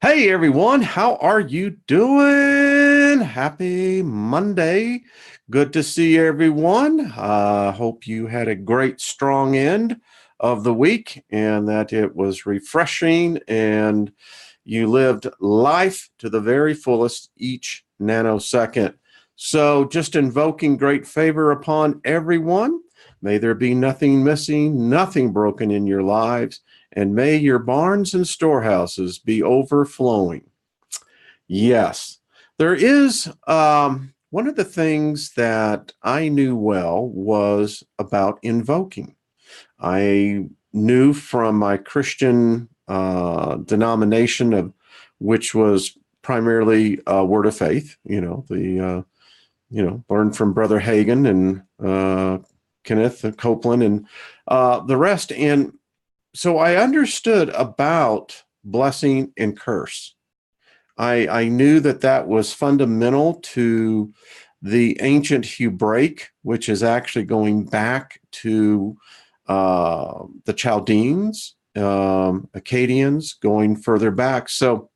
Hey everyone, how are you doing? Happy Monday. Good to see everyone. Hope you had a great strong end of the week and that it was refreshing and you lived life to the very fullest each nanosecond. So just invoking great favor upon everyone. May there be nothing missing, nothing broken in your lives, and may your barns and storehouses be overflowing. Yes, there is one of the things that I knew well was about invoking. I knew from my Christian denomination of which was primarily Word of Faith. Learned from Brother Hagan and Kenneth Copeland and the rest, and so I understood about blessing and curse. I knew that that was fundamental to the ancient Hebraic, which is actually going back to the Chaldeans, Akkadians, going further back. So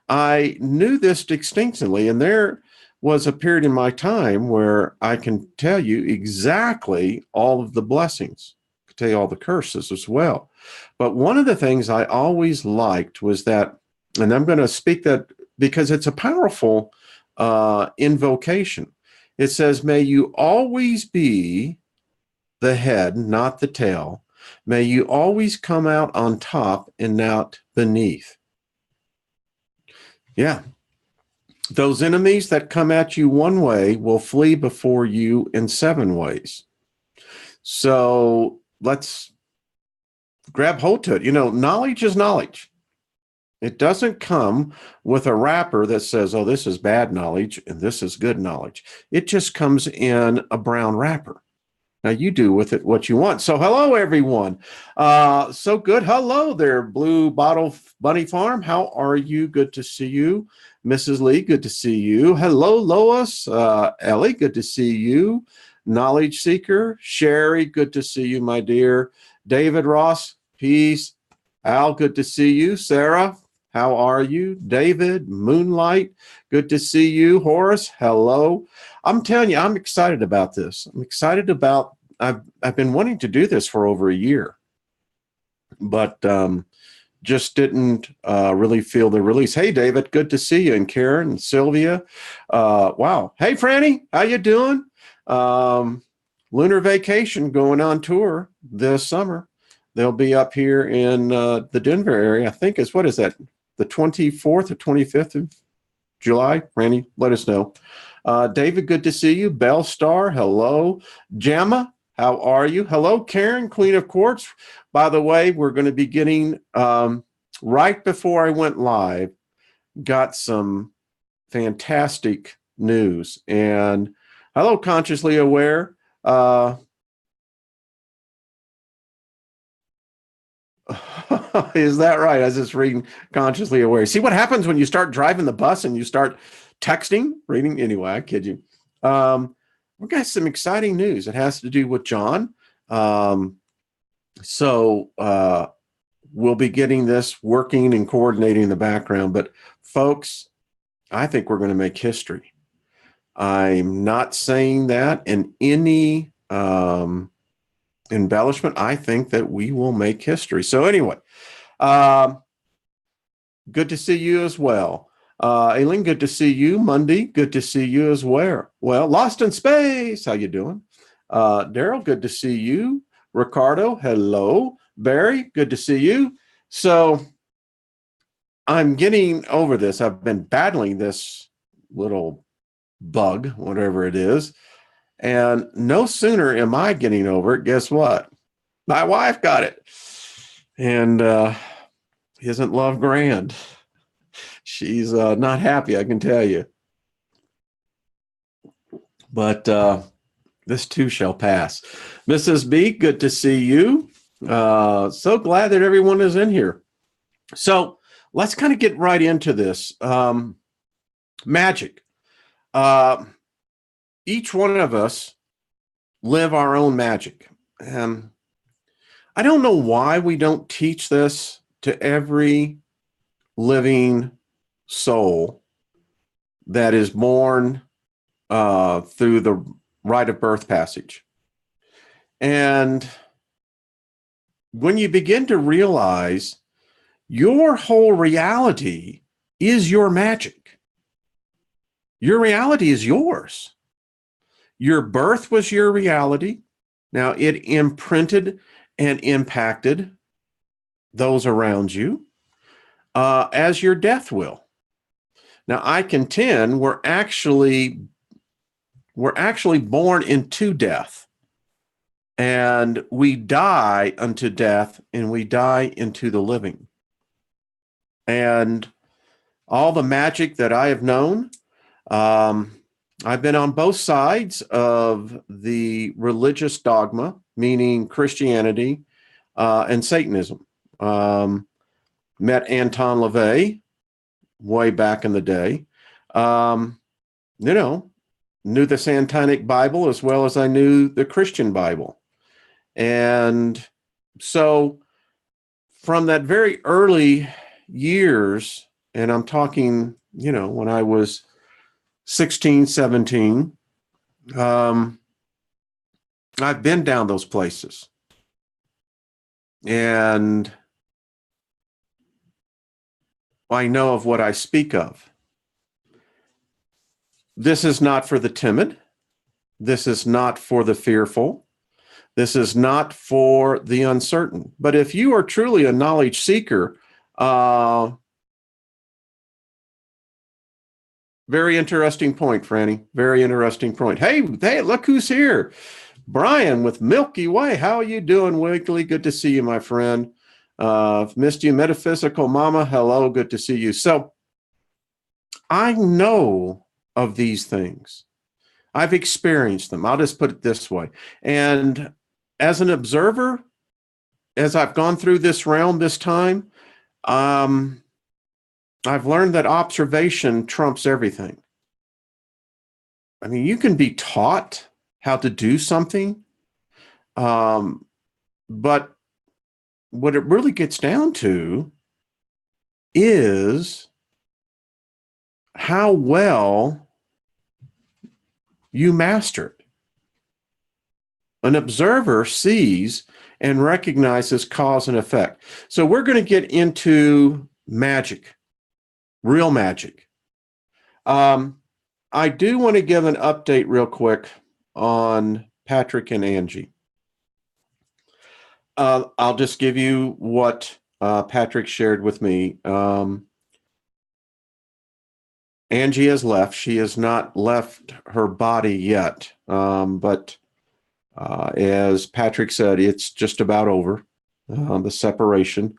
I knew this distinctly, and there was a period in my time where I can tell you exactly all of the blessings, I could tell you all the curses as well. But one of the things I always liked was that, and I'm going to speak that because it's a powerful invocation. It says, may you always be the head, not the tail. May you always come out on top and not beneath. Yeah. Those enemies that come at you one way will flee before you in 7 ways. So let's grab hold to it. Knowledge is knowledge. It doesn't come with a wrapper that says, oh, this is bad knowledge and this is good knowledge. It just comes in a brown wrapper. Now you do with it what you want. So hello, everyone. So good. Hello there, Blue Bottle Bunny Farm. How are you? Good to see you. Mrs. Lee, good to see you. Hello, Lois. Ellie, good to see you. Knowledge Seeker. Sherry, good to see you, my dear. David Ross, peace. Al, good to see you. Sarah, how are you? David, Moonlight, good to see you. Horace, hello. I'm telling you, I'm excited about this. I've been wanting to do this for over a year, but just didn't really feel the release. Hey, David, good to see you. And Karen and Sylvia. Wow. Hey, Franny, how you doing? Lunar Vacation going on tour this summer. They'll be up here in the Denver area. I think what is that? The 24th or 25th of July? Randy, let us know. David, good to see you. Bell Star, hello. Gemma, how are you? Hello, Karen, Queen of Quartz. By the way, we're going to be getting, right before I went live, got some fantastic news. And hello, Consciously Aware. Is that right? I was just reading Consciously Aware. See what happens when you start driving the bus and you start texting, reading. Anyway, I kid you. We've got some exciting news. It has to do with John. So we'll be getting this working and coordinating in the background. But folks, I think we're going to make history. I'm not saying that in any embellishment. I think that we will make history. So anyway, good to see you as well. Aileen, good to see you. Monday, good to see you as well. Well, Lost in Space, how you doing? Daryl, good to see you. Ricardo, hello. Barry, good to see you. So I'm getting over this. I've been battling this little bug, whatever it is. And no sooner am I getting over it, guess what? My wife got it. And isn't love grand? She's not happy, I can tell you. But this too shall pass. Mrs. B, good to see you. So glad that everyone is in here. So let's kind of get right into this. Magic. Each one of us live our own magic. I don't know why we don't teach this to every living soul that is born through the rite of birth passage. And when you begin to realize your whole reality is your magic, your reality is yours. Your birth was your reality. Now, it imprinted and impacted those around you, as your death will. Now, I contend we're actually born into death, and we die unto death, and we die into the living. And all the magic that I have known, I've been on both sides of the religious dogma, meaning Christianity and Satanism. Met Anton LaVey way back in the day. Knew the Satanic Bible as well as I knew the Christian Bible. And so from that very early years, and I'm talking, when I was 16, 17, I've been down those places. And I know of what I speak of. This is not for the timid. This is not for the fearful. This is not for the uncertain. But if you are truly a knowledge seeker, very interesting point, Franny. Very interesting point. Hey, look who's here. Brian with Milky Way. How are you doing, Wiggly? Good to see you, my friend. Missed you, Metaphysical Mama. Hello, good to see you. So I know of these things. I've experienced them. I'll just put it this way. And as an observer, as I've gone through this realm this time, I've learned that observation trumps everything. I mean, you can be taught how to do something, but what it really gets down to is how well you master it. An observer sees and recognizes cause and effect. So we're going to get into magic, real magic. I do want to give an update real quick on Patrick and Angie. I'll just give you what Patrick shared with me. Angie has left. She has not left her body yet. But as Patrick said, it's just about over, the separation.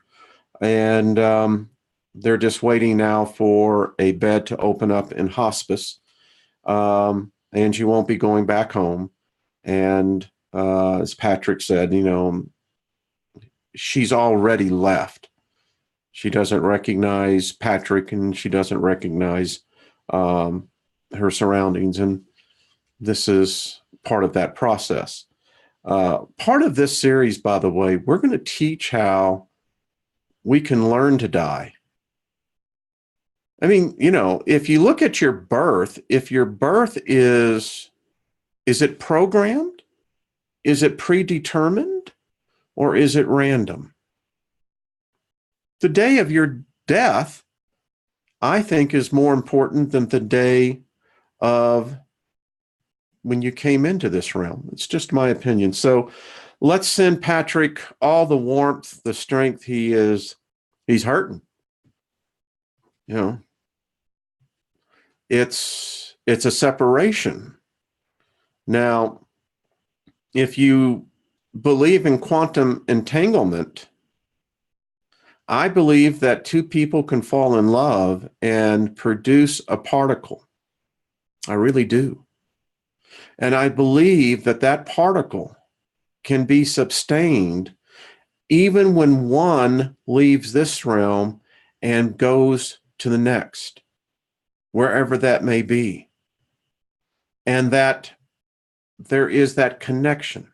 And they're just waiting now for a bed to open up in hospice. Angie won't be going back home. And as Patrick said, she's already left. She doesn't recognize Patrick, and she doesn't recognize her surroundings. And this is part of that process. Part of this series, by the way, we're going to teach how we can learn to die. I mean, if you look at your birth, if your birth is it programmed? Is it predetermined? Or is it random? The day of your death, I think, is more important than the day of when you came into this realm. It's just my opinion. So let's send Patrick all the warmth, the strength. He's hurting. It's a separation. Now, if you believe in quantum entanglement, I believe that two people can fall in love and produce a particle. I really do. And I believe that that particle can be sustained even when one leaves this realm and goes to the next, wherever that may be. And that there is that connection.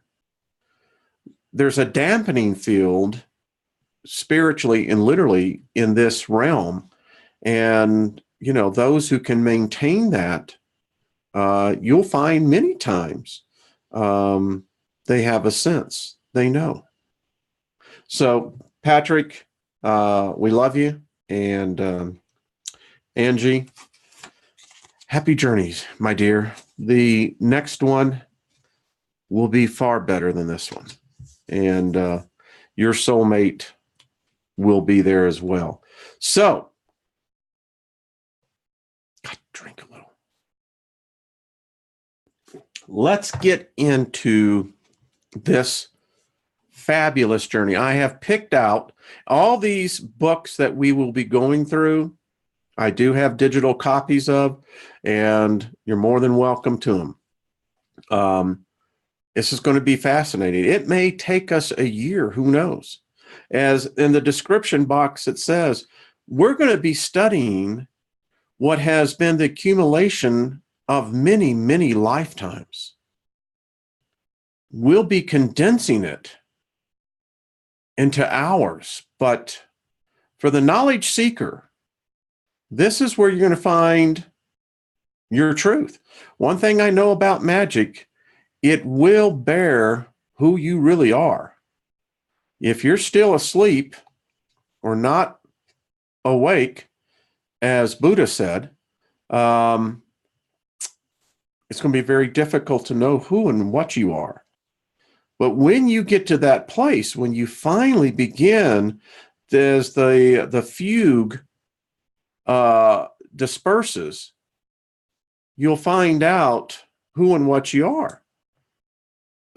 There's a dampening field spiritually and literally in this realm And, those who can maintain that, you'll find many times they have a sense, they know. So, Patrick, we love you. And Angie, happy journeys, my dear. The next one will be far better than this one. And your soulmate will be there as well. So, drink a little. Let's get into this fabulous journey. I have picked out all these books that we will be going through. I do have digital copies of, and you're more than welcome to them. This is going to be fascinating. It may take us a year, who knows? As in the description box, it says, we're going to be studying what has been the accumulation of many, many lifetimes. We'll be condensing it into hours, but for the knowledge seeker, this is where you're going to find your truth. One thing I know about Magick, it will bear who you really are. If you're still asleep or not awake, as Buddha said, it's going to be very difficult to know who and what you are. But when you get to that place, when you finally begin, as the fugue disperses, you'll find out who and what you are.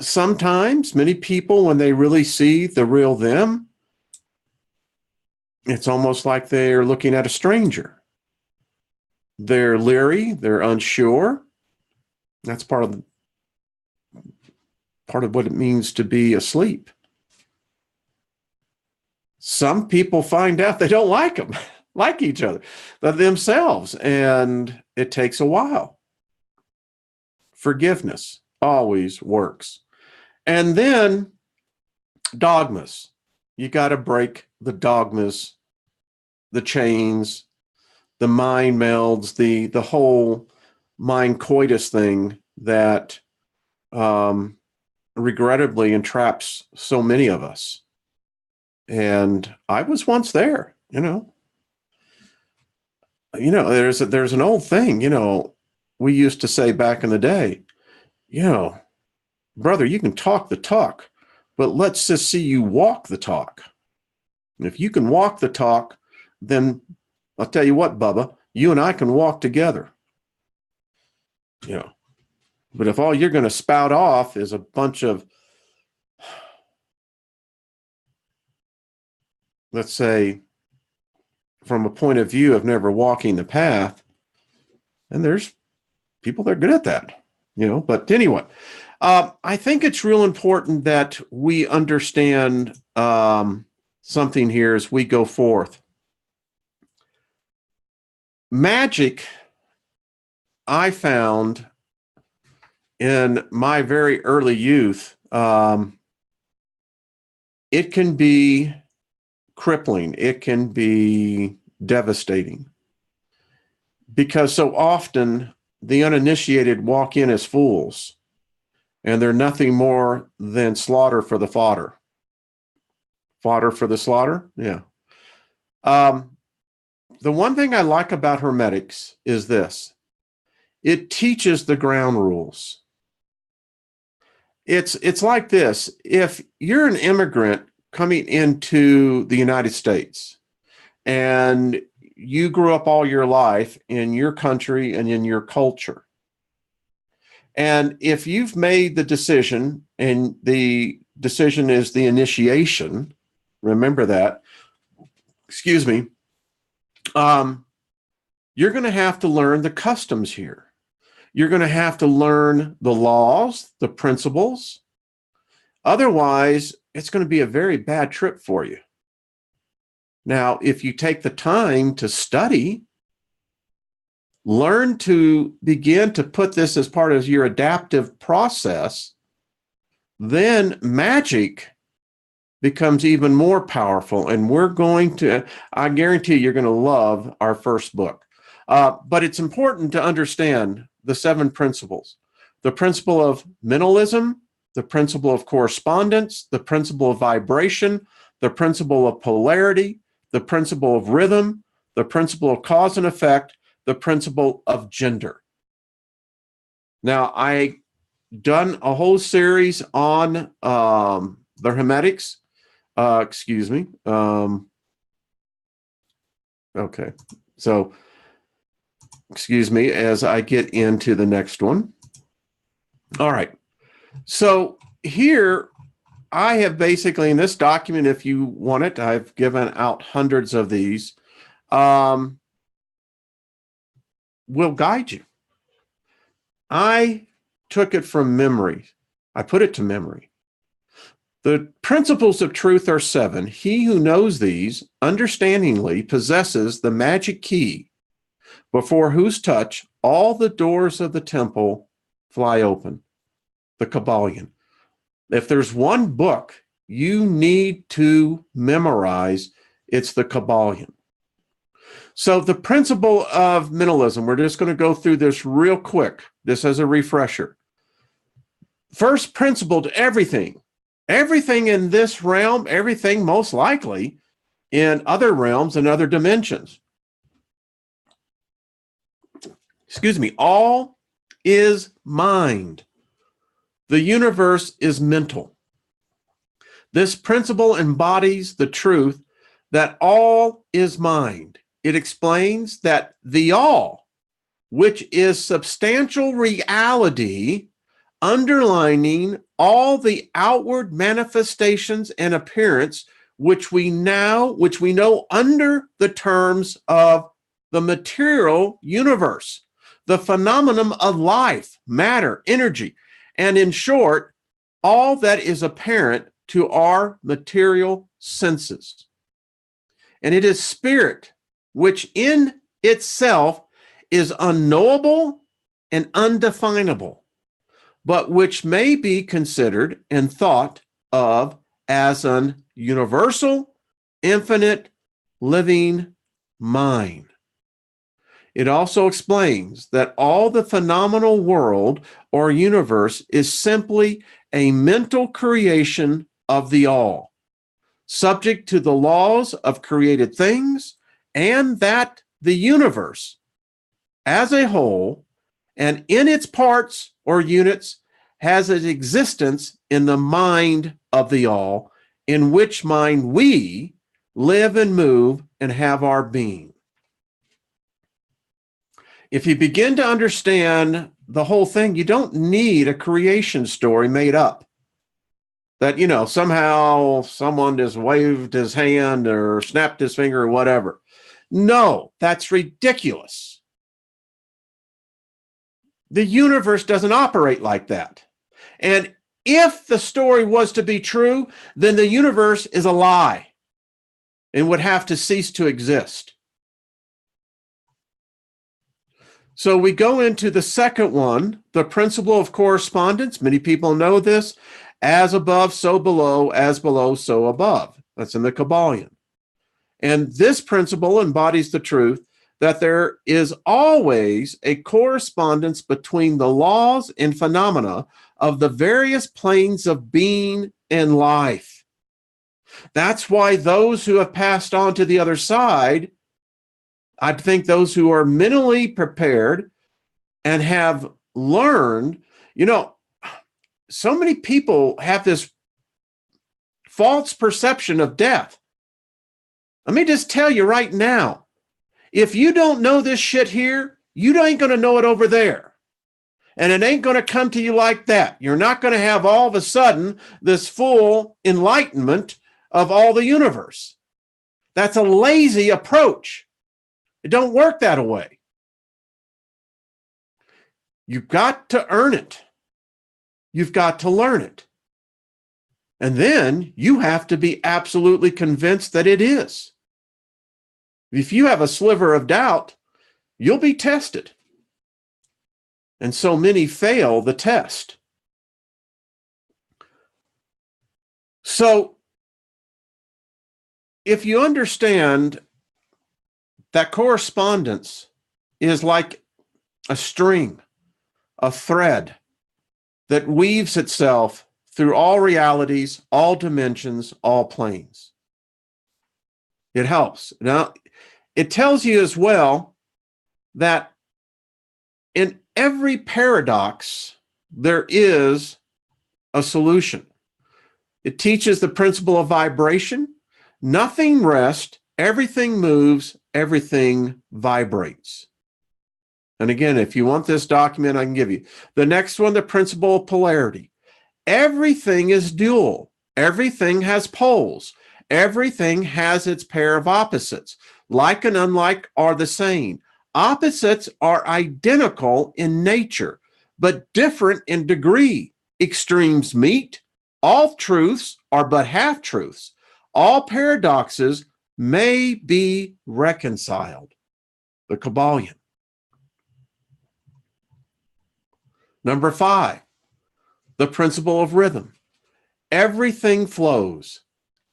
Sometimes, many people, when they really see the real them, it's almost like they're looking at a stranger. They're leery, they're unsure. That's part of what it means to be asleep. Some people find out they don't like them, like each other, themselves, and it takes a while. Forgiveness always works. And then dogmas. You got to break the dogmas, the chains, the mind melds, the whole mind coitus thing that regrettably entraps so many of us. And I was once there, there's an old thing, we used to say back in the day, brother, you can talk the talk, but let's just see you walk the talk. And if you can walk the talk, then I'll tell you what, Bubba, you and I can walk together. But if all you're going to spout off is a bunch of, let's say, from a point of view of never walking the path, and there's people that are good at that, But anyway, I think it's real important that we understand something here as we go forth. Magick, I found in my very early youth, it can be crippling. It can be devastating. Because so often the uninitiated walk in as fools, and they're nothing more than slaughter for the fodder. Fodder for the slaughter? Yeah. The one thing I like about Hermetics is this. It teaches the ground rules. It's like this. If you're an immigrant coming into the United States and you grew up all your life in your country and in your culture, and if you've made the decision, and the decision is the initiation, remember that, excuse me, you're going to have to learn the customs here. You're going to have to learn the laws, the principles. Otherwise, it's going to be a very bad trip for you. Now, if you take the time to study, learn to begin to put this as part of your adaptive process, then Magick becomes even more powerful. And I guarantee you're going to love our first book. But it's important to understand the 7 principles. The principle of mentalism, the principle of correspondence, the principle of vibration, the principle of polarity, the principle of rhythm, the principle of cause and effect, the principle of gender. Now, I done a whole series on the Hermetics. Excuse me. Okay. So, excuse me as I get into the next one. All right. So here I have basically in this document, if you want it, I've given out hundreds of these, will guide you. I took it from memory. I put it to memory. The principles of truth are 7. He who knows these understandingly possesses the magic key before whose touch all the doors of the temple fly open. The Kabbalion. If there's one book you need to memorize, it's the Kabbalion. So the principle of mentalism, we're just going to go through this real quick, just as a refresher. First principle to everything in this realm, everything most likely in other realms and other dimensions. Excuse me, all is mind. The universe is mental. This principle embodies the truth that all is mind. It explains that the all, which is substantial reality, underlining all the outward manifestations and appearance, which we know under the terms of the material universe, the phenomenon of life, matter, energy, and in short, all that is apparent to our material senses. And it is spirit, which in itself is unknowable and undefinable, but which may be considered and thought of as an universal, infinite, living mind. It also explains that all the phenomenal world or universe is simply a mental creation of the all, subject to the laws of created things, and that the universe as a whole and in its parts or units has its existence in the mind of the all, in which mind we live and move and have our being. If you begin to understand the whole thing, you don't need a creation story made up. That, somehow someone just waved his hand or snapped his finger or whatever. No, that's ridiculous. The universe doesn't operate like that. And if the story was to be true, then the universe is a lie and would have to cease to exist. So we go into the second one, the principle of correspondence. Many people know this. As above, so below, as below, so above. That's in the Kabbalion. And this principle embodies the truth that there is always a correspondence between the laws and phenomena of the various planes of being and life. That's why those who have passed on to the other side, I think those who are mentally prepared and have learned, so many people have this false perception of death. Let me just tell you right now, if you don't know this shit here, you ain't going to know it over there. And it ain't going to come to you like that. You're not going to have all of a sudden this full enlightenment of all the universe. That's a lazy approach. It don't work that way. You've got to earn it. You've got to learn it. And then you have to be absolutely convinced that it is. If you have a sliver of doubt, you'll be tested. And so many fail the test. So if you understand that correspondence is like a string, a thread that weaves itself through all realities, all dimensions, all planes. It helps. Now, it tells you as well that in every paradox, there is a solution. It teaches the principle of vibration. Nothing rests, everything moves, everything vibrates. And again, if you want this document, I can give you. The next one, the principle of polarity. Everything is dual. Everything has poles. Everything has its pair of opposites. Like and unlike are the same. Opposites are identical in nature, but different in degree. Extremes meet. All truths are but half-truths. All paradoxes may be reconciled. The Kabbalion. Number 5, the principle of rhythm. Everything flows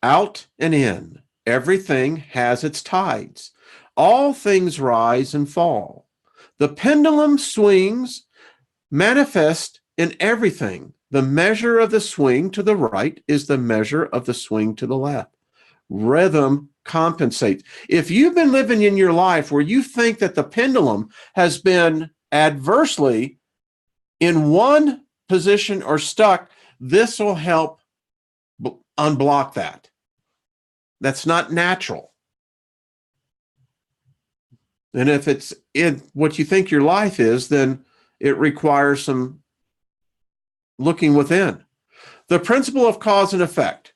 out and in. Everything has its tides. All things rise and fall. The pendulum swings manifest in everything. The measure of the swing to the right is the measure of the swing to the left. Rhythm compensates. If you've been living in your life where you think that the pendulum has been adversely in one position or stuck, this will help unblock that. That's not natural. And if it's in what you think your life is, then it requires some looking within. The principle of cause and effect.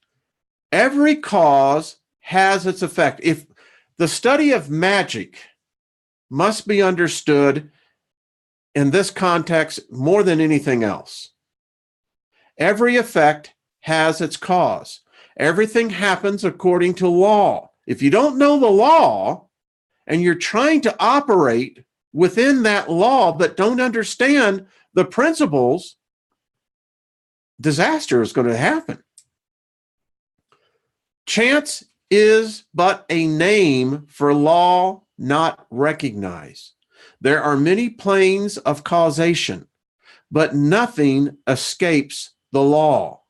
Every cause has its effect. If the study of magic must be understood in this context more than anything else. Every effect has its cause. Everything happens according to law. If you don't know the law and you're trying to operate within that law but don't understand the principles, disaster is going to happen. Chance is but a name for law not recognized. There are many planes of causation, but nothing escapes the law.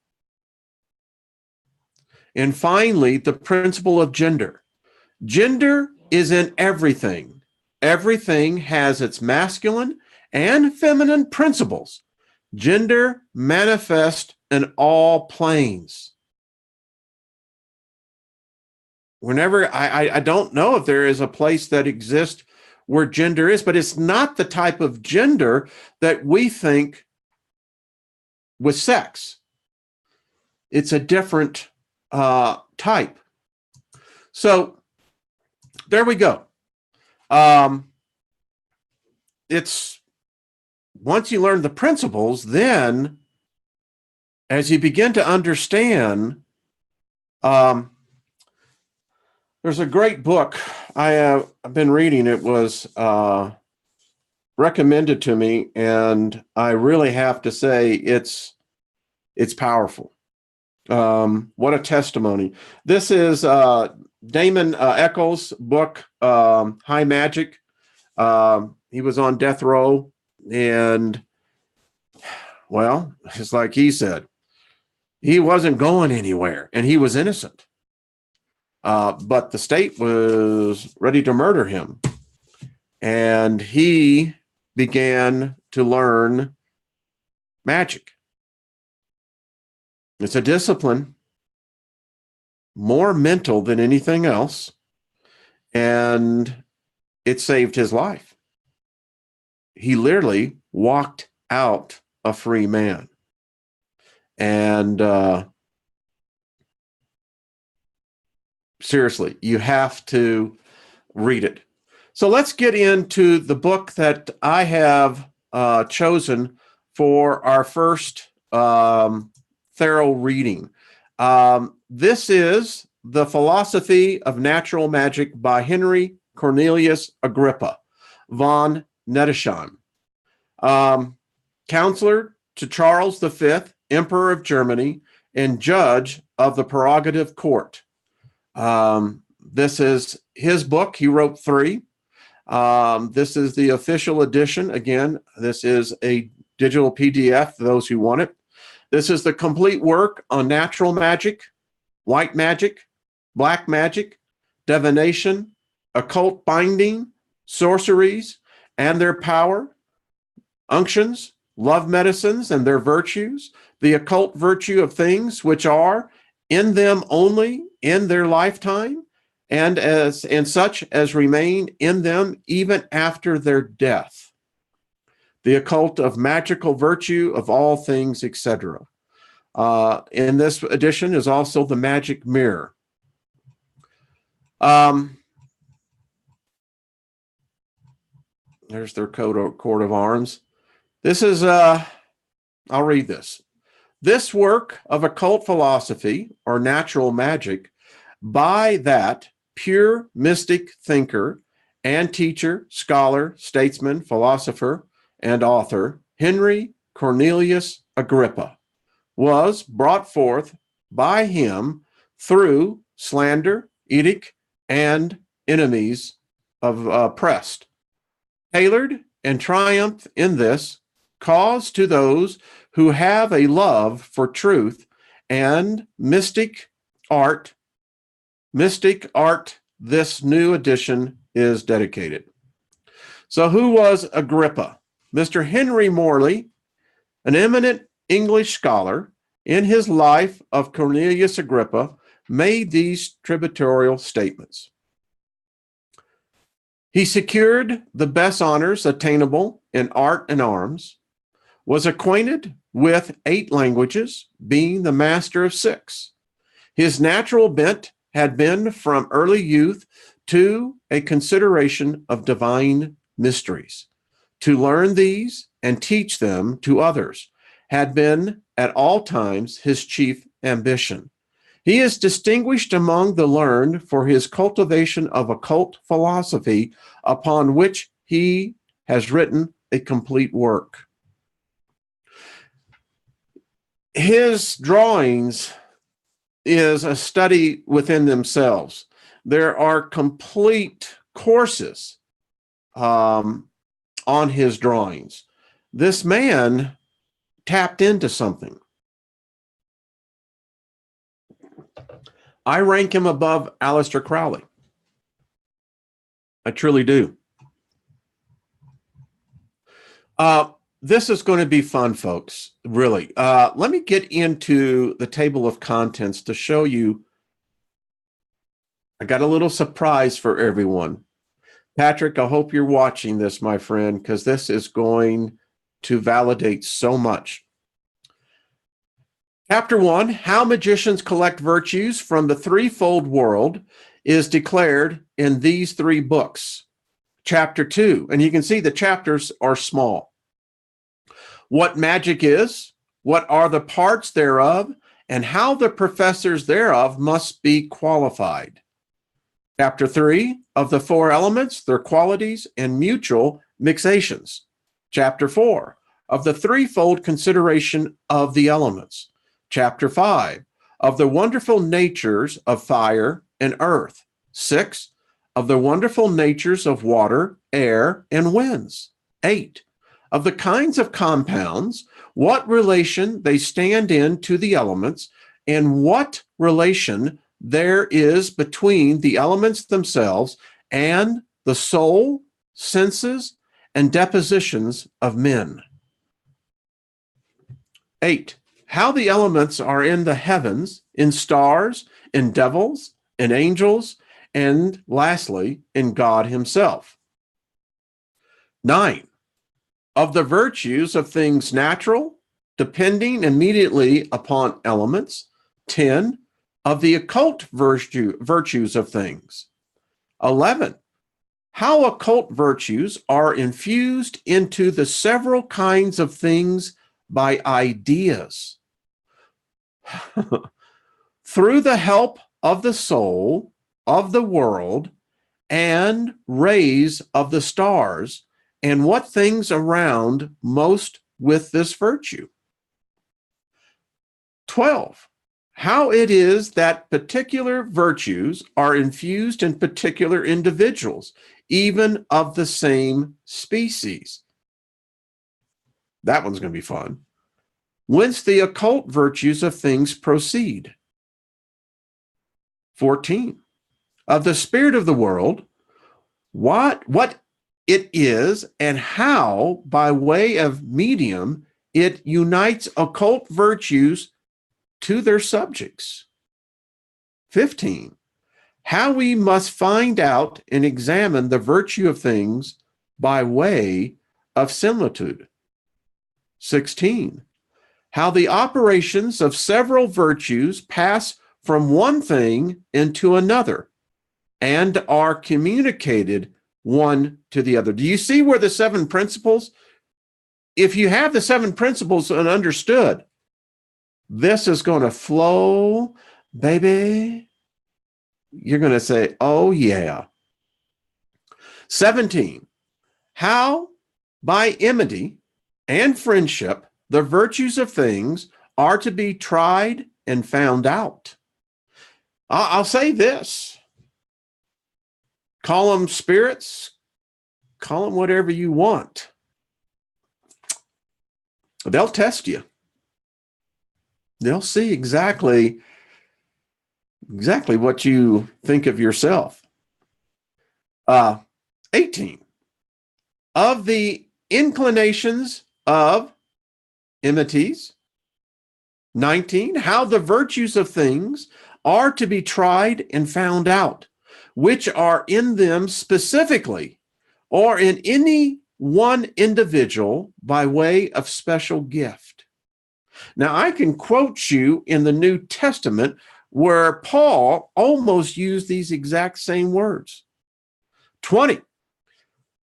And finally, the principle of gender. Gender is in everything. Everything has its masculine and feminine principles. Gender manifests in all planes. Whenever I don't know if there is a place that exists where gender is, but it's not the type of gender that we think with sex. It's a different type. So there we go. It's once you learn the principles, then as you begin to understand, there's a great book I've been reading. It was recommended to me, and I really have to say it's powerful. What a testimony. This is Damon Eccles' book, High Magic. He was on death row, and well, it's like he said, he wasn't going anywhere, and he was innocent. But the state was ready to murder him. And he began to learn magic. It's a discipline, more mental than anything else. And it saved his life. He literally walked out a free man. And seriously, you have to read it. So let's get into the book that I have chosen for our first thorough reading. This is The Philosophy of Natural Magic by Henry Cornelius Agrippa von Nettesheim, counselor to Charles V, Emperor of Germany, and judge of the prerogative court. This is his book. He wrote 3. This is the official edition. Again, this is a digital PDF for those who want it. This is the complete work on natural magic, white magic, black magic, divination, occult binding, sorceries and their power, unctions, love medicines and their virtues, the occult virtue of things which are in them only in their lifetime, and such as remain in them even after their death. The occult of magical virtue of all things, etc. In this edition is also the magic mirror. There's their coat of arms. This is, I'll read this. This work of occult philosophy or natural magic by that pure mystic thinker and teacher, scholar, statesman, philosopher, and author, Henry Cornelius Agrippa, was brought forth by him through slander, edict, and enemies of oppressed, tailored and triumph in this cause to those who have a love for truth and mystic art. Mystic art, this new edition is dedicated. So who was Agrippa? Mr. Henry Morley, an eminent English scholar, in his life of Cornelius Agrippa, made these tributarial statements. He secured the best honors attainable in art and arms, was acquainted with 8 languages, being the master of 6. His natural bent had been from early youth to a consideration of divine mysteries. To learn these and teach them to others had been at all times his chief ambition. He is distinguished among the learned for his cultivation of occult philosophy, upon which he has written a complete work. His drawings is a study within themselves. There are complete courses on his drawings. This man tapped into something. I rank him above Aleister Crowley. I truly do. This is going to be fun, folks, really. Let me get into the table of contents to show you. I got a little surprise for everyone. Patrick, I hope you're watching this, my friend, because this is going to validate so much. Chapter 1, How Magicians Collect Virtues from the Threefold World, is declared in these 3 books. Chapter 2, and you can see the chapters are small. What magic is, what are the parts thereof, and how the professors thereof must be qualified. Chapter 3, of the 4 elements, their qualities, and mutual mixations. Chapter 4, of the threefold consideration of the elements. Chapter 5, of the wonderful natures of fire and earth. 6, of the wonderful natures of water, air, and winds. 8, of the kinds of compounds, what relation they stand in to the elements, and what relation there is between the elements themselves and the soul, senses, and depositions of men. 8, how the elements are in the heavens, in stars, in devils, in angels, and lastly, in God himself. 9, of the virtues of things natural, depending immediately upon elements. 10, of the occult virtues of things. 11, how occult virtues are infused into the several kinds of things by ideas. Through the help of the soul, of the world, and rays of the stars, and what things around most with this virtue. 12, how it is that particular virtues are infused in particular individuals, even of the same species. That one's going to be fun. Whence the occult virtues of things proceed. 14. Of the spirit of the world, what it is and how, by way of medium, it unites occult virtues to their subjects. 15. How we must find out and examine the virtue of things by way of similitude. 16. How the operations of several virtues pass from one thing into another and are communicated one to the other. Do you see where the 7 principles? If you have the 7 principles and understood, this is going to flow, baby. You're going to say, oh, yeah. 17. How by enmity and friendship the virtues of things are to be tried and found out. I'll say this. Call them spirits, call them whatever you want. They'll test you. They'll see exactly what you think of yourself. 18. Of the inclinations of enmities. 19. How the virtues of things are to be tried and found out, which are in them specifically or in any one individual by way of special gift. Now, I can quote you in the New Testament where Paul almost used these exact same words. 20.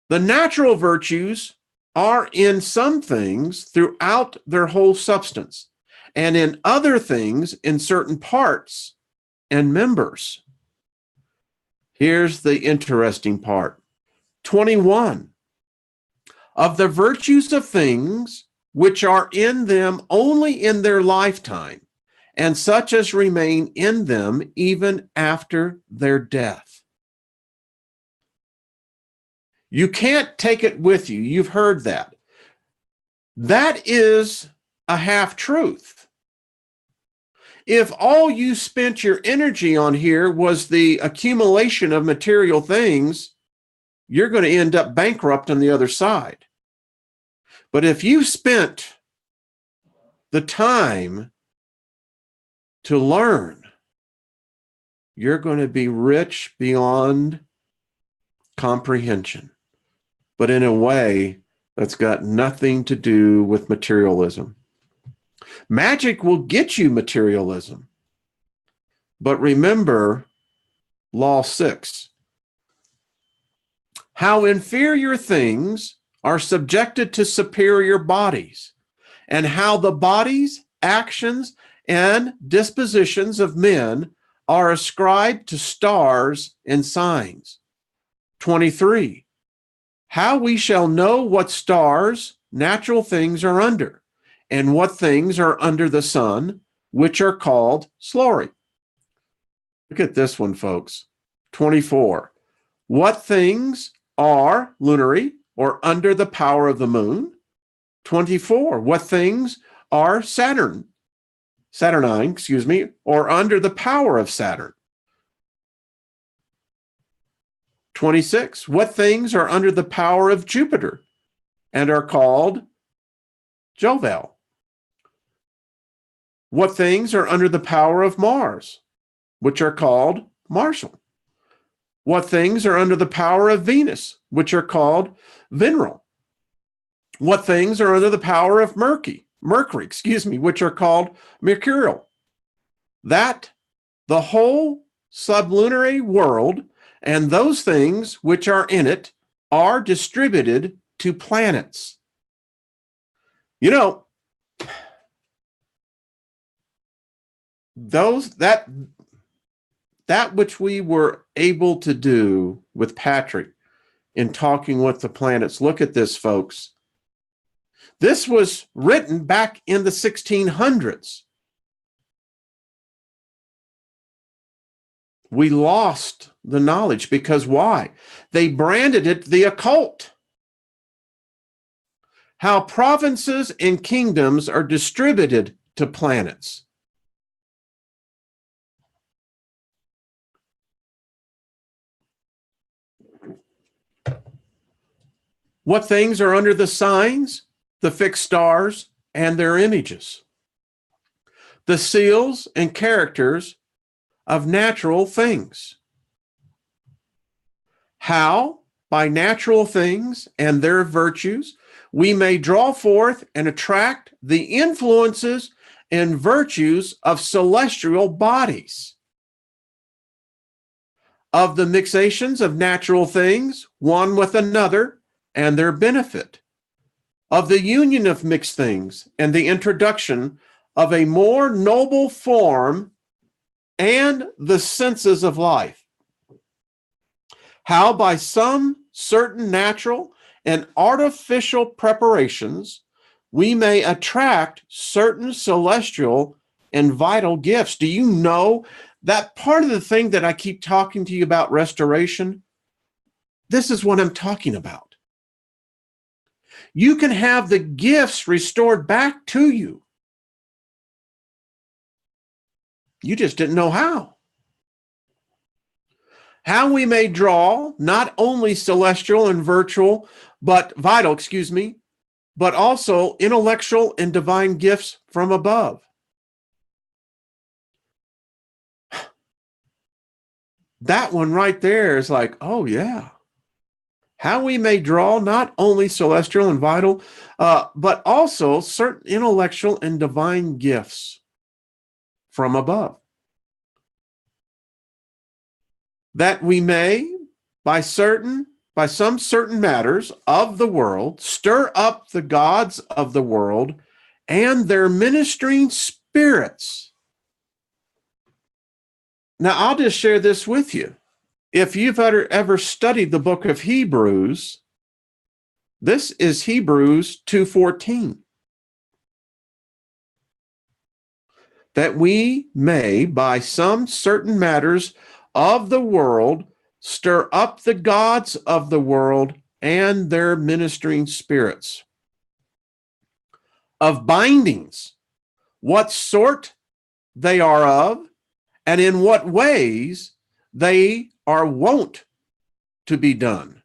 The natural virtues are in some things throughout their whole substance, and in other things in certain parts and members. Here's the interesting part. 21. Of the virtues of things which are in them only in their lifetime, and such as remain in them even after their death. You can't take it with you. You've heard that. That is a half-truth. If all you spent your energy on here was the accumulation of material things, you're going to end up bankrupt on the other side. But if you spent the time to learn, you're going to be rich beyond comprehension, but in a way that's got nothing to do with materialism. Magic will get you materialism. But remember Law 6. How inferior things are subjected to superior bodies, and how the bodies, actions, and dispositions of men are ascribed to stars and signs. 23. How we shall know what stars natural things are under, and what things are under the sun, which are called slory. Look at this one, folks. 24. What things are lunary, or under the power of the moon? 24. What things are saturnine, or under the power of Saturn? 26. What things are under the power of Jupiter and are called Jovial? What things are under the power of Mars, which are called Martial? What things are under the power of Venus, which are called Veneral? What things are under the power of Mercury, which are called Mercurial? That the whole sublunary world and those things which are in it are distributed to planets. You know, that which we were able to do with Patrick in talking with the planets. Look at this, folks. This was written back in the 1600s. We lost the knowledge because why? They branded it the occult. How provinces and kingdoms are distributed to planets. What things are under the signs, the fixed stars, and their images. The seals and characters of natural things. How, by natural things and their virtues, we may draw forth and attract the influences and virtues of celestial bodies. Of the mixations of natural things, one with another, and their benefit. Of the union of mixed things and the introduction of a more noble form and the senses of life. How by some certain natural and artificial preparations we may attract certain celestial and vital gifts. Do you know that part of the thing that I keep talking to you about restoration? This is what I'm talking about. You can have the gifts restored back to you. You just didn't know how. How we may draw not only celestial and vital, but also intellectual and divine gifts from above. That one right there is like, oh yeah. How we may draw not only celestial and vital, but also certain intellectual and divine gifts from above. That we may, by some certain matters of the world, stir up the gods of the world and their ministering spirits. Now, I'll just share this with you. If you've ever studied the book of Hebrews, this is Hebrews 2:14. That we may, by some certain matters of the world, stir up the gods of the world and their ministering spirits. Of bindings, what sort they are of, and in what ways they are wont to be done.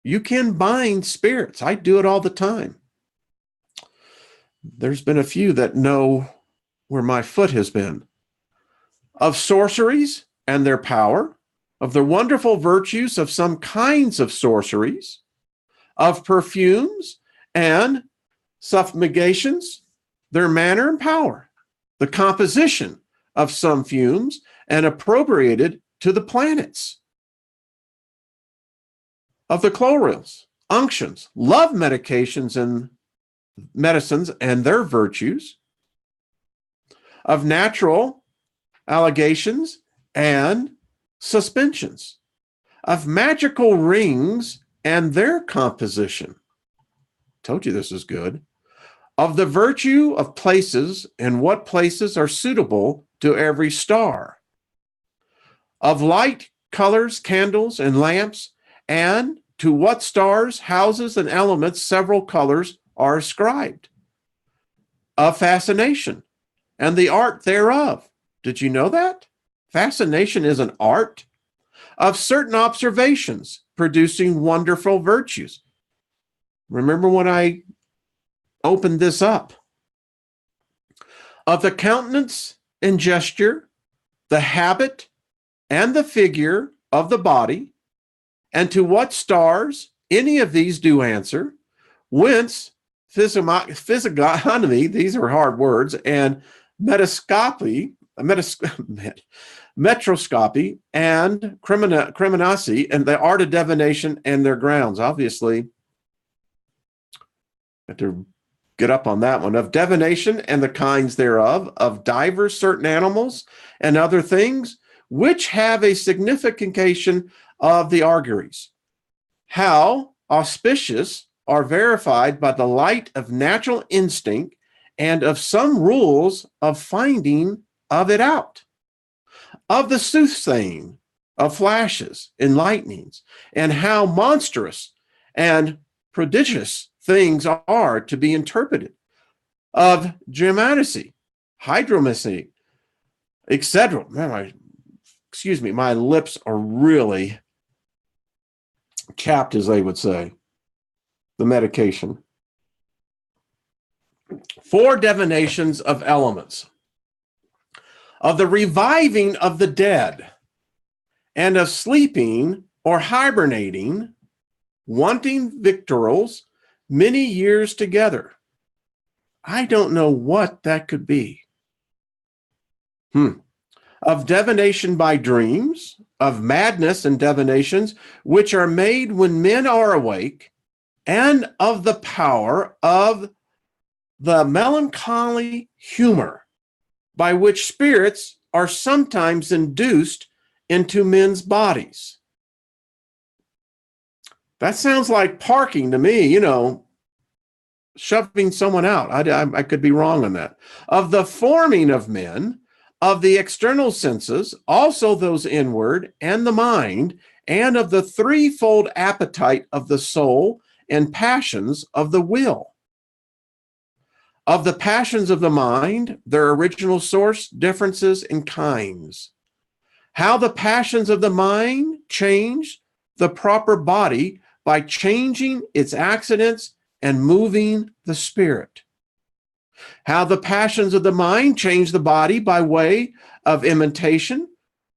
You can bind spirits. I do it all the time. There's been a few that know where my foot has been. Of sorceries and their power, of the wonderful virtues of some kinds of sorceries, of perfumes and suffugations, their manner and power, the composition of some fumes, and appropriated to the planets. Of the chlorils, unctions, love medications and medicines and their virtues, of natural allegations and suspensions, of magical rings and their composition. Told you this is good. Of the virtue of places and what places are suitable to every star. Of light, colors, candles, and lamps, and to what stars, houses, and elements several colors are ascribed. Of fascination and the art thereof. Did you know that? Fascination is an art. Of certain observations producing wonderful virtues. Remember when I opened this up? Of the countenance and gesture, the habit and the figure of the body, and to what stars any of these do answer, whence physiognomy, these are hard words, and metroscopy and criminacy and the art of divination and their grounds. Obviously, have to get up on that one. Of divination and the kinds thereof, of divers certain animals and other things, which have a signification of the auguries. How auspicious are verified by the light of natural instinct and of some rules of finding of it out. of the soothsaying of flashes and lightnings, and how monstrous and prodigious things are to be interpreted, of geomancy, hydromancy, etc. Man, my lips are really chapped, as they would say, the medication. 4 divinations of elements, of the reviving of the dead, and of sleeping or hibernating, wanting victuals many years together. I don't know what that could be. Of divination by dreams, of madness and divinations, which are made when men are awake, and of the power of the melancholy humor, by which spirits are sometimes induced into men's bodies. That sounds like parking to me, shoving someone out. I could be wrong on that. Of the forming of men, of the external senses, also those inward, and the mind, and of the threefold appetite of the soul and passions of the will. Of the passions of the mind, their original source, differences, and kinds. How the passions of the mind change the proper body by changing its accidents and moving the spirit. How the passions of the mind change the body by way of imitation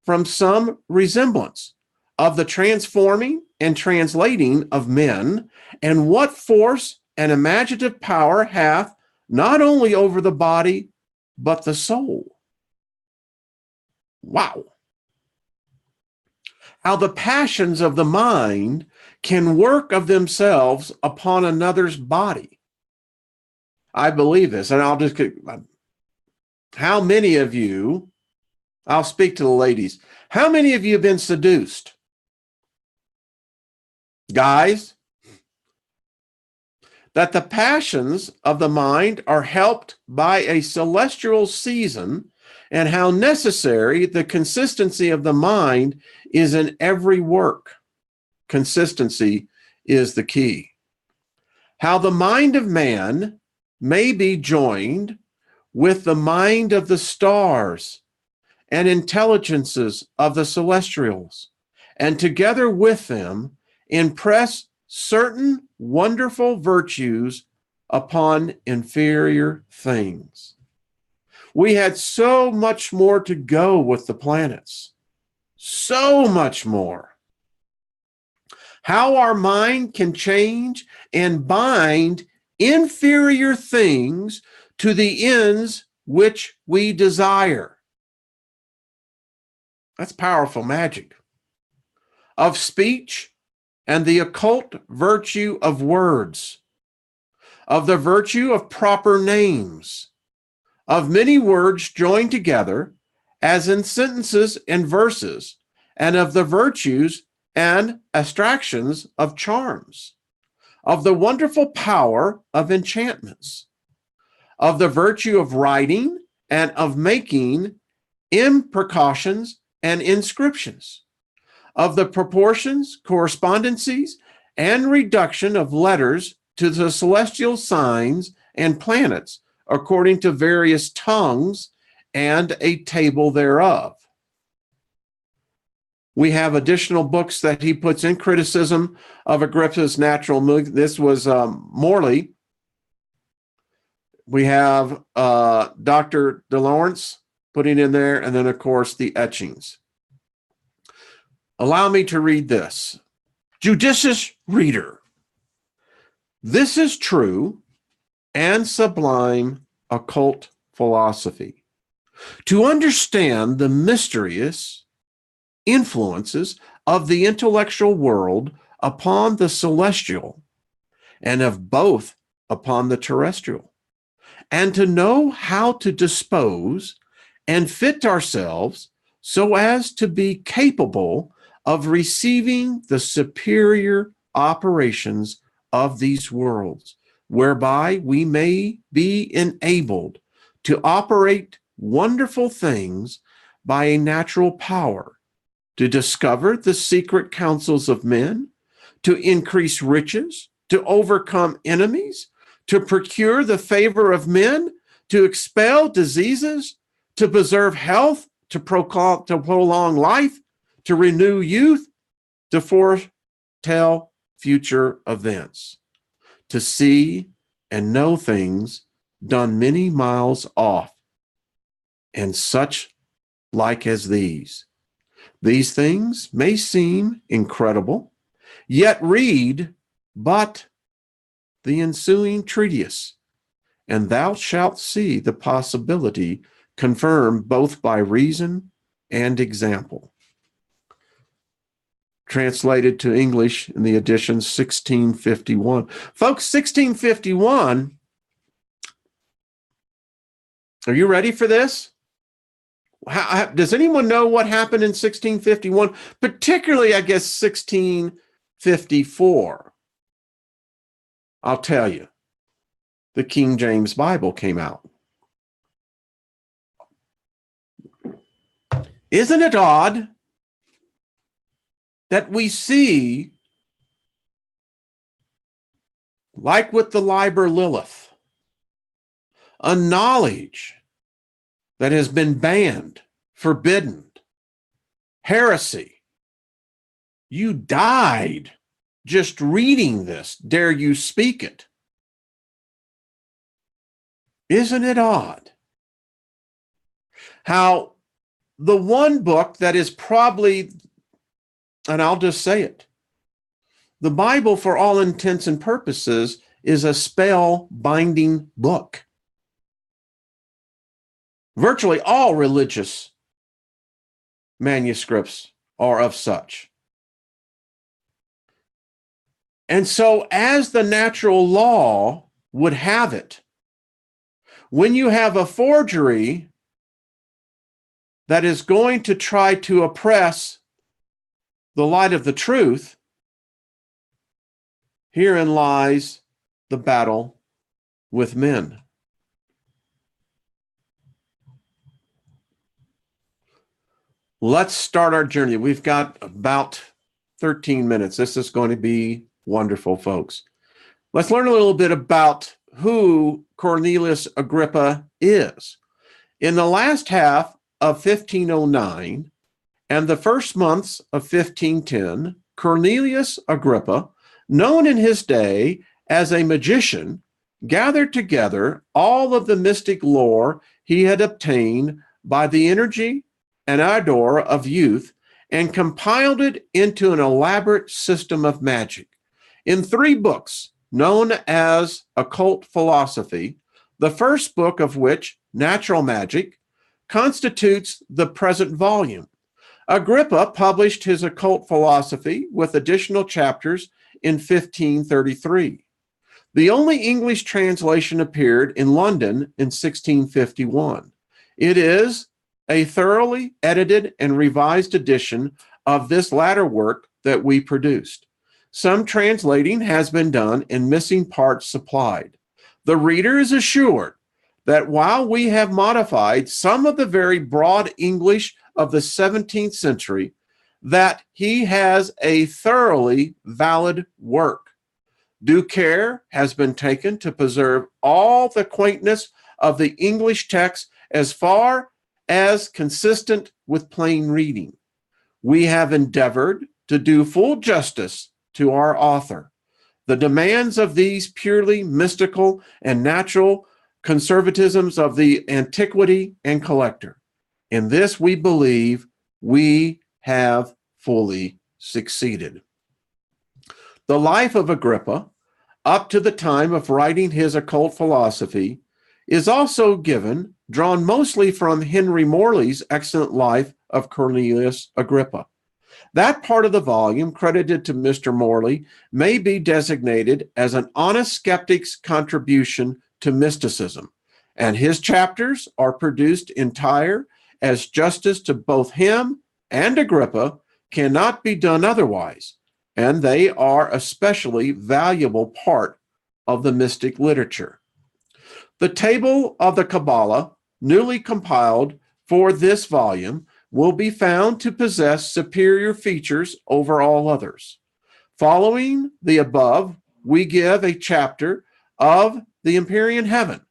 from some resemblance of the transforming and translating of men, and what force and imaginative power hath not only over the body, but the soul. Wow. How the passions of the mind can work of themselves upon another's body. I believe this, and how many of you, I'll speak to the ladies, how many of you have been seduced? Guys, that the passions of the mind are helped by a celestial season, and how necessary the consistency of the mind is in every work. Consistency is the key. How the mind of man may be joined with the mind of the stars and intelligences of the celestials, and together with them impress certain wonderful virtues upon inferior things. We had so much more to go with the planets. So much more. How our mind can change and bind inferior things to the ends which we desire. That's powerful magic. Of speech and the occult virtue of words. Of the virtue of proper names. Of many words joined together, as in sentences and verses, and of the virtues and abstractions of charms, of the wonderful power of enchantments, of the virtue of writing and of making imprecations and inscriptions, of the proportions, correspondencies, and reduction of letters to the celestial signs and planets, according to various tongues and a table thereof. We have additional books that he puts in criticism of Agrippa's natural mood. This was Morley. We have Dr. De Lawrence putting in there, and then, of course, the etchings. Allow me to read this. Judicious reader, this is true and sublime occult philosophy. To understand the mysterious influences of the intellectual world upon the celestial, and of both upon the terrestrial, and to know how to dispose and fit ourselves so as to be capable of receiving the superior operations of these worlds, whereby we may be enabled to operate wonderful things by a natural power to discover the secret counsels of men, to increase riches, to overcome enemies, to procure the favor of men, to expel diseases, to preserve health, to prolong life, to renew youth, to foretell future events, to see and know things done many miles off, and such like as these. These things may seem incredible, yet read but the ensuing treatise, and thou shalt see the possibility confirmed both by reason and example. Translated to English in the edition 1651. Folks, 1651, are you ready for this? Does anyone know what happened in 1651? Particularly, I guess, 1654. I'll tell you. The King James Bible came out. Isn't it odd that we see, like with the Liber Lilith, a knowledge that has been banned, forbidden, heresy? You died just reading this. Dare you speak it? Isn't it odd how the one book that is probably, and I'll just say it, the Bible, for all intents and purposes, is a spell-binding book. Virtually all religious manuscripts are of such. And so, as the natural law would have it, when you have a forgery that is going to try to oppress the light of the truth, herein lies the battle with men. Let's start our journey. We've got about 13 minutes. This is going to be wonderful, folks. Let's learn a little bit about who Cornelius Agrippa is. In the last half of 1509 and the first months of 1510, Cornelius Agrippa, known in his day as a magician, gathered together all of the mystic lore he had obtained by the energy and ardor of youth and compiled it into an elaborate system of magic in 3 books known as Occult Philosophy, the first book of which, Natural Magic, constitutes the present volume. Agrippa published his Occult Philosophy with additional chapters in 1533. The only English translation appeared in London in 1651. It is a thoroughly edited and revised edition of this latter work that we produced. Some translating has been done and missing parts supplied. The reader is assured that while we have modified some of the very broad English of the 17th century, that he has a thoroughly valid work. Due care has been taken to preserve all the quaintness of the English text as far as consistent with plain reading. We have endeavored to do full justice to our author. The demands of these purely mystical and natural conservatisms of the antiquity and collector. In this, we believe we have fully succeeded. The life of Agrippa, up to the time of writing his Occult Philosophy, is also given, drawn mostly from Henry Morley's excellent life of Cornelius Agrippa. That part of the volume credited to Mr. Morley may be designated as an honest skeptic's contribution to mysticism, and his chapters are produced entire, as justice to both him and Agrippa cannot be done otherwise, and they are a especially valuable part of the mystic literature. The Table of the Kabbalah, newly compiled for this volume, will be found to possess superior features over all others. Following the above, we give a chapter of the Empyrean Heaven,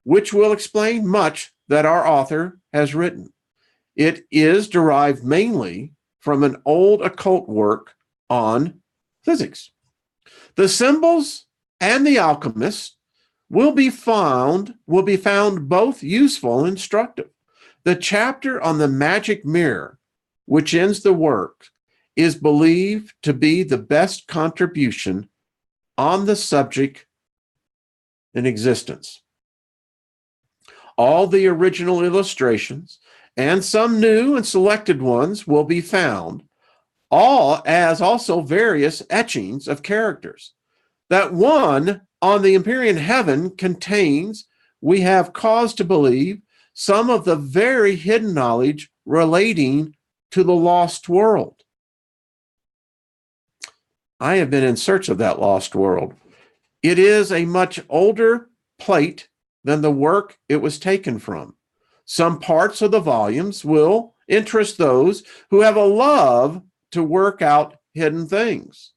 which will explain much that our author has written. It is derived mainly from an old occult work on physics. The symbols and the alchemists will be found both useful and instructive. The chapter on the magic mirror, which ends the work, is believed to be the best contribution on the subject in existence. All the original illustrations and some new and selected ones will be found, all as also various etchings of characters. That one on the Empyrean Heaven contains, we have cause to believe, some of the very hidden knowledge relating to the lost world. I have been in search of that lost world. It is a much older plate than the work it was taken from. Some parts of the volumes will interest those who have a love to work out hidden things.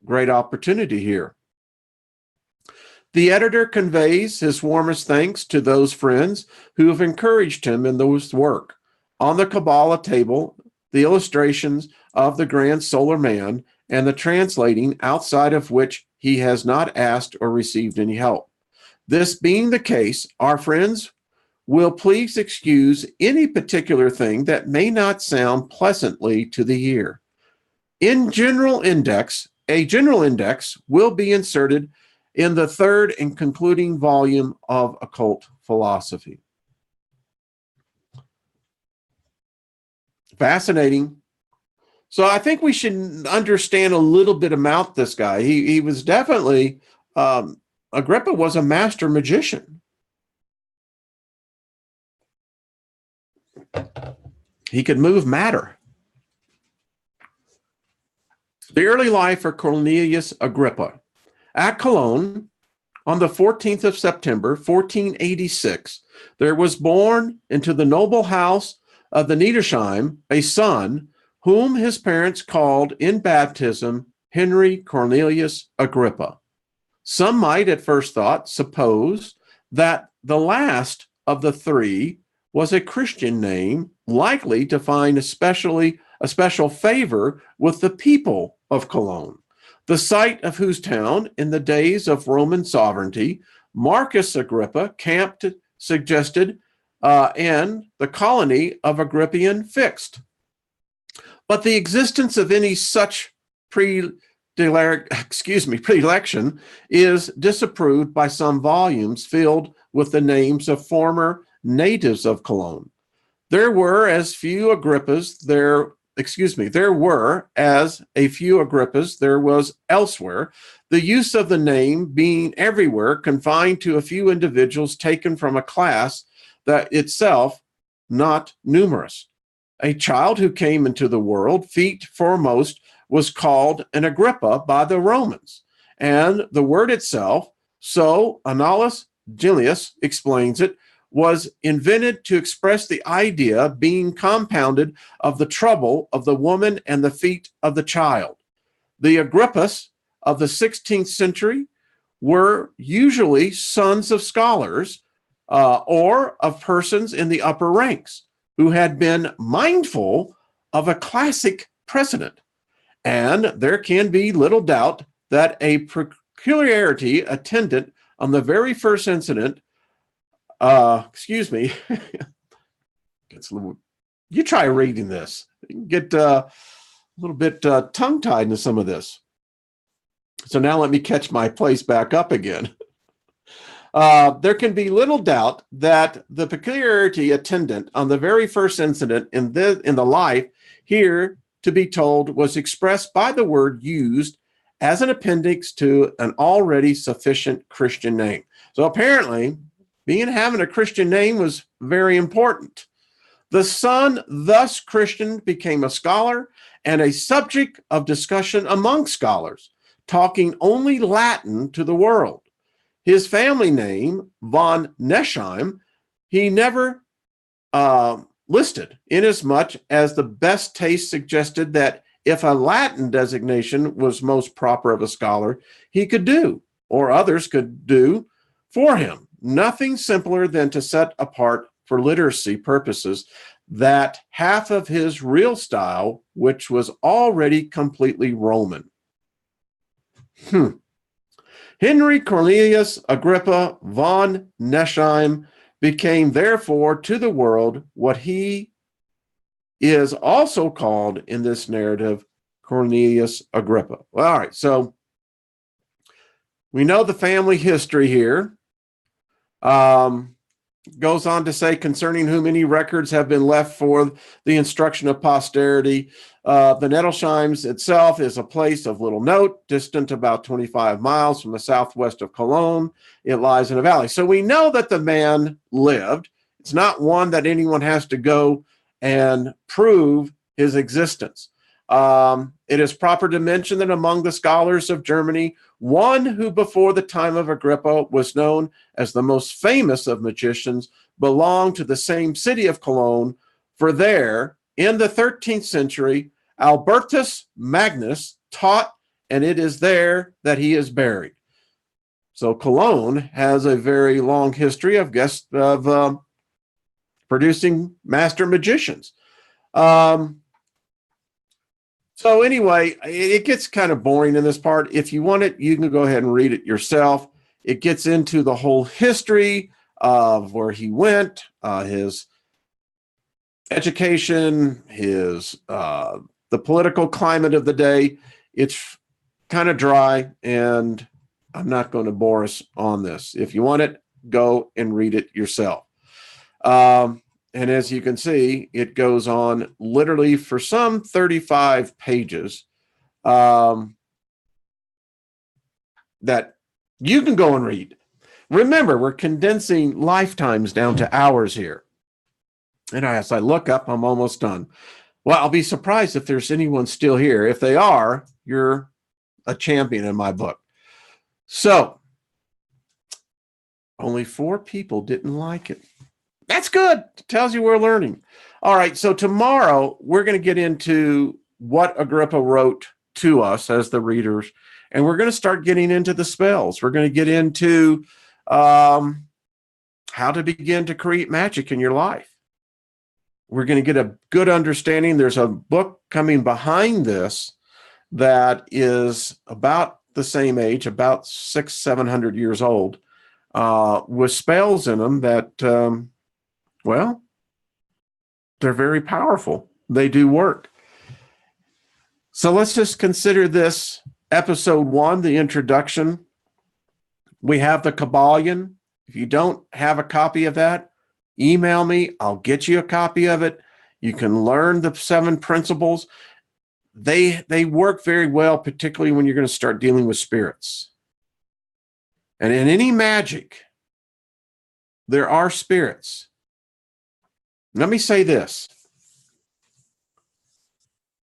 Great opportunity here. The editor conveys his warmest thanks to those friends who have encouraged him in this work. On the Kabbalah table, the illustrations of the grand solar man and the translating, outside of which he has not asked or received any help. This being the case, our friends will please excuse any particular thing that may not sound pleasantly to the ear. A general index will be inserted in the third and concluding volume of Occult Philosophy. Fascinating. So I think we should understand a little bit about this guy. He was definitely, Agrippa was a master magician. He could move matter. The early life of Cornelius Agrippa. At Cologne, on the 14th of September, 1486, there was born into the noble house of the Niedersheim a son whom his parents called in baptism Henry Cornelius Agrippa. Some might at first thought suppose that the last of the three was a Christian name, likely to find a special favor with the people of Cologne, the site of whose town, in the days of Roman sovereignty, Marcus Agrippa suggested, and the colony of Agrippian fixed. But the existence of any such predilection is disapproved by some volumes filled with the names of former natives of Cologne. There were as a few Agrippas there was elsewhere, the use of the name being everywhere confined to a few individuals taken from a class that itself not numerous. A child who came into the world, feet foremost, was called an Agrippa by the Romans. And the word itself, so Annalus Gillius explains it, was invented to express the idea being compounded of the trouble of the woman and the feet of the child. The Agrippas of the 16th century were usually sons of scholars or of persons in the upper ranks who had been mindful of a classic precedent. And there can be little doubt that a peculiarity attendant on the very first incident, you try reading this, you get a little bit tongue-tied into some of this. So now let me catch my place back up again. There can be little doubt that the peculiarity attendant on the very first incident in the life here to be told was expressed by the word used as an appendix to an already sufficient Christian name. So apparently, having a Christian name was very important. The son, thus Christian, became a scholar and a subject of discussion among scholars, talking only Latin to the world. His family name, von Nesheim, he never listed, inasmuch as the best taste suggested that if a Latin designation was most proper of a scholar, he could do, or others could do for him. Nothing simpler than to set apart for literacy purposes that half of his real style, which was already completely Roman. Henry Cornelius Agrippa von Nesheim became therefore to the world what he is also called in this narrative, Cornelius Agrippa. Well, all right, so we know the family history here. Goes on to say, concerning whom any records have been left for the instruction of posterity. The Nettelsheims itself is a place of little note, distant about 25 miles from the southwest of Cologne. It lies in a valley. So we know that the man lived. It's not one that anyone has to go and prove his existence. It is proper to mention that among the scholars of Germany, one who before the time of Agrippa was known as the most famous of magicians belonged to the same city of Cologne, for there, in the 13th century, Albertus Magnus taught, and it is there that he is buried. So Cologne has a very long history of producing master magicians. So anyway, it gets kind of boring in this part. If you want it, you can go ahead and read it yourself. It gets into the whole history of where he went, his education, his the political climate of the day. It's kind of dry, and I'm not going to bore us on this. If you want it, go and read it yourself. And as you can see, it goes on literally for some 35 pages that you can go and read. Remember, we're condensing lifetimes down to hours here. And as I look up, I'm almost done. Well, I'll be surprised if there's anyone still here. If they are, you're a champion in my book. So, only 4 people didn't like it. That's good. It tells you we're learning. All right, so tomorrow we're going to get into what Agrippa wrote to us as the readers, and we're going to start getting into the spells. We're going to get into how to begin to create magic in your life. We're going to get a good understanding. There's a book coming behind this that is about the same age, about 600-700 years old, with spells in them that, well, they're very powerful. They do work. So let's just consider this episode 1, the introduction. We have the Kabbalion. If you don't have a copy of that, email me. I'll get you a copy of it. You can learn the 7 principles. They work very well, particularly when you're going to start dealing with spirits. And in any magic, there are spirits. Let me say this.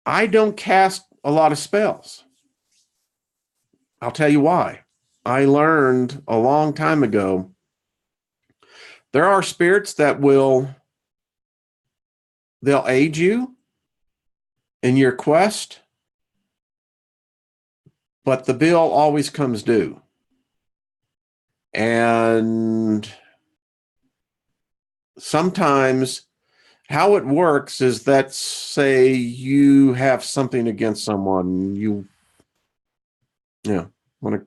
I don't cast a lot of spells. I'll tell you why. I learned a long time ago, there are spirits that they'll aid you in your quest, but the bill always comes due. And sometimes how it works is that, say you have something against someone, you want to,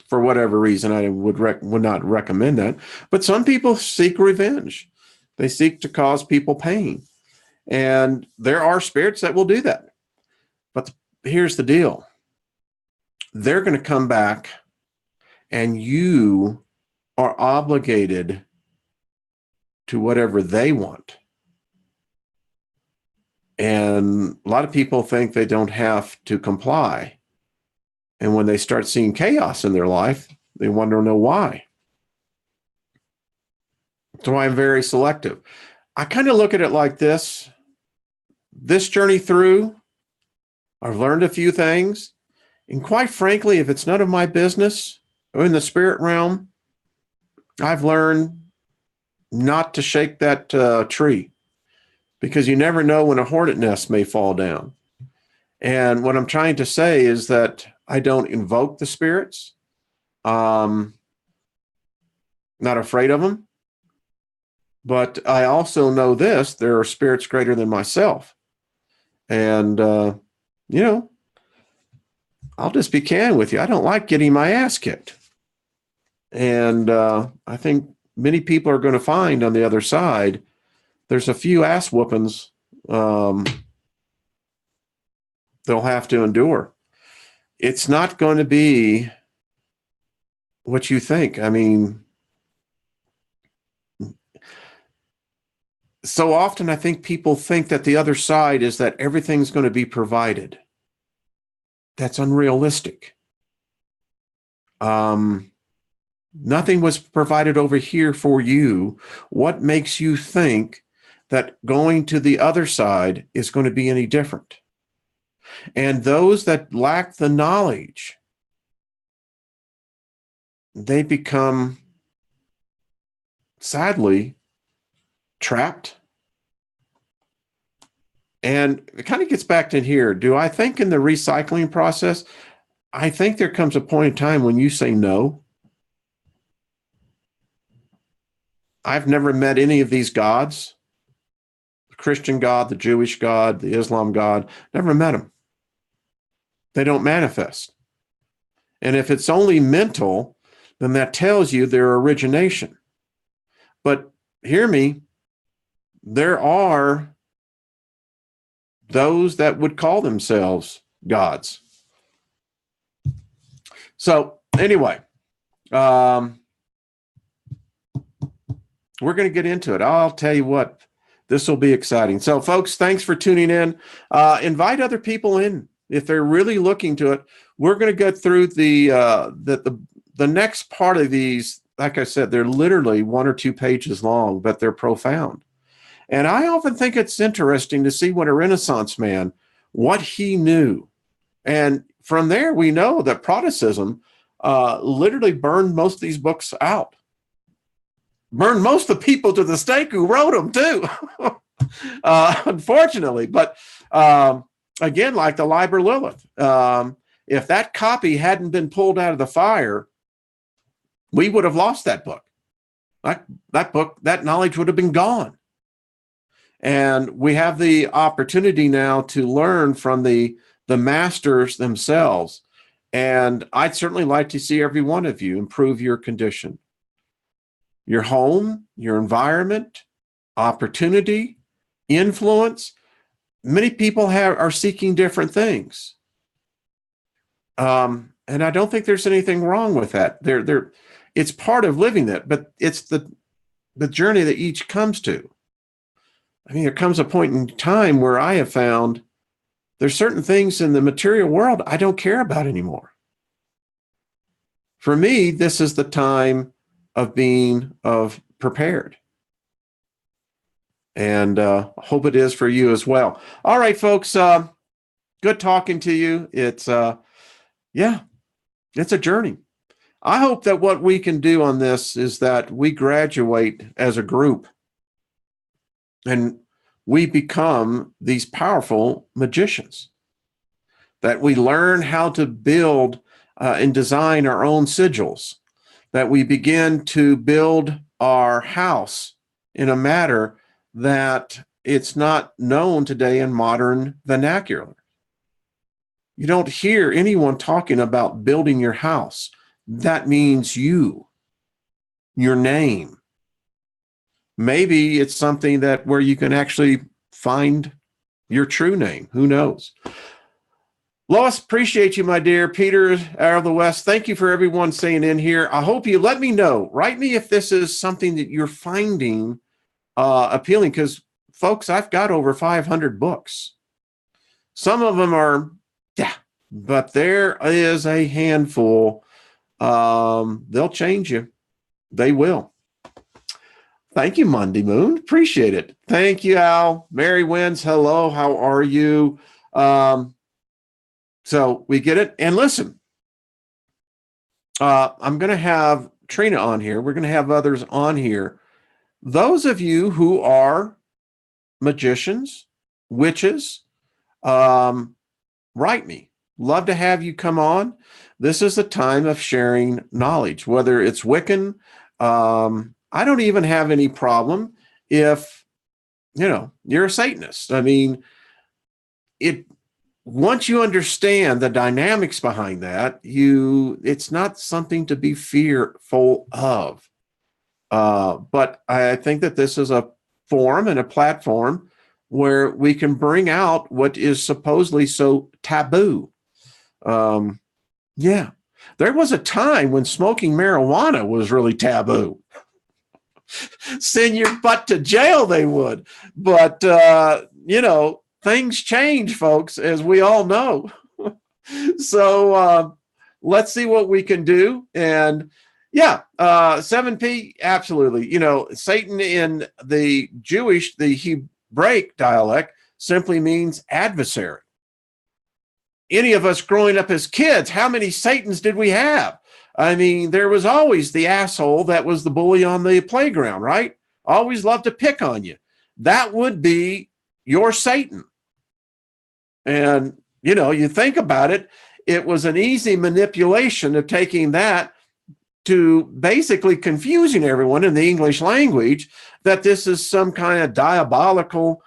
for whatever reason, I would not recommend that. But some people seek revenge. They seek to cause people pain. And there are spirits that will do that. But here's the deal. They're going to come back, and you are obligated to whatever they want. And a lot of people think they don't have to comply. And when they start seeing chaos in their life, they wonder to know why. That's why I'm very selective. I kind of look at it like this. This journey through, I've learned a few things. And quite frankly, if it's none of my business or in the spirit realm, I've learned not to shake that tree. because you never know when a hornet nest may fall down. And what I'm trying to say is that I don't invoke the spirits. Not afraid of them. But I also know this, there are spirits greater than myself. And, I'll just be candid with you. I don't like getting my ass kicked. And I think many people are going to find on the other side, there's a few ass whoopings they'll have to endure. It's not going to be what you think. I mean, so often I think people think that the other side is that everything's going to be provided. That's unrealistic. Nothing was provided over here for you. What makes you think that going to the other side is going to be any different? And those that lack the knowledge, they become, sadly, trapped. And it kind of gets back to here. Do I think in the recycling process, I think there comes a point in time when you say no. I've never met any of these gods, the Christian God, the Jewish God, the Islam God, never met them. They don't manifest. And if it's only mental, then that tells you their origination. But hear me, there are those that would call themselves gods. So anyway, we're going to get into it. I'll tell you what, this will be exciting. So folks, thanks for tuning in. Invite other people in if they're really looking to it. We're going to go through the next part of these. Like I said, they're literally 1 or 2 pages long, but they're profound. And I often think it's interesting to see what a Renaissance man, what he knew. And from there, we know that Protestantism literally burned most of these books out. Burned most of the people to the stake who wrote them too, unfortunately. But again, like the Liber Lilith, if that copy hadn't been pulled out of the fire, we would have lost that book. That book, that knowledge would have been gone. And we have the opportunity now to learn from the masters themselves. And I'd certainly like to see every one of you improve your condition, your home, your environment, opportunity, influence. Many people are seeking different things. And I don't think there's anything wrong with that. It's part of living that, but it's the journey that each comes to. I mean, there comes a point in time where I have found there's certain things in the material world I don't care about anymore. For me, this is the time of being prepared. And hope it is for you as well. All right, folks, good talking to you. It's a journey. I hope that what we can do on this is that we graduate as a group and we become these powerful magicians, that we learn how to build and design our own sigils, that we begin to build our house in a manner that it's not known today in modern vernacular. You don't hear anyone talking about building your house. That means your name. Maybe it's something where you can actually find your true name. Who knows? Lois, appreciate you, my dear. Peter out of the West, thank you for everyone staying in here. I hope you let me know. Write me if this is something that you're finding appealing, because, folks, I've got over 500 books. Some of them are, but there is a handful. They'll change you. They will. Thank you, Monday Moon. Appreciate it. Thank you, Al. Mary Wins, hello. How are you? So we get it. And listen, I'm going to have Trina on here. We're going to have others on here. Those of you who are magicians, witches, write me. Love to have you come on. This is a time of sharing knowledge, whether it's Wiccan. I don't even have any problem if, you're a Satanist. I mean, once you understand the dynamics behind that, it's not something to be fearful of. But I think that this is a forum and a platform where we can bring out what is supposedly so taboo. Yeah, there was a time when smoking marijuana was really taboo. Send your butt to jail, they would. But, things change, folks, as we all know. So let's see what we can do. And 7P, absolutely. Satan in the Hebraic dialect simply means adversary. Any of us growing up as kids, how many Satans did we have? I mean, there was always the asshole that was the bully on the playground, right? Always loved to pick on you. That would be your Satan. And, you think about it, it was an easy manipulation of taking that to basically confusing everyone in the English language that this is some kind of diabolical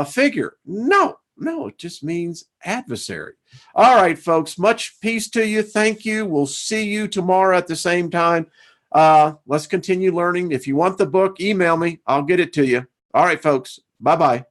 figure. No, it just means adversary. All right, folks, much peace to you. Thank you. We'll see you tomorrow at the same time. Let's continue learning. If you want the book, email me. I'll get it to you. All right, folks. Bye-bye.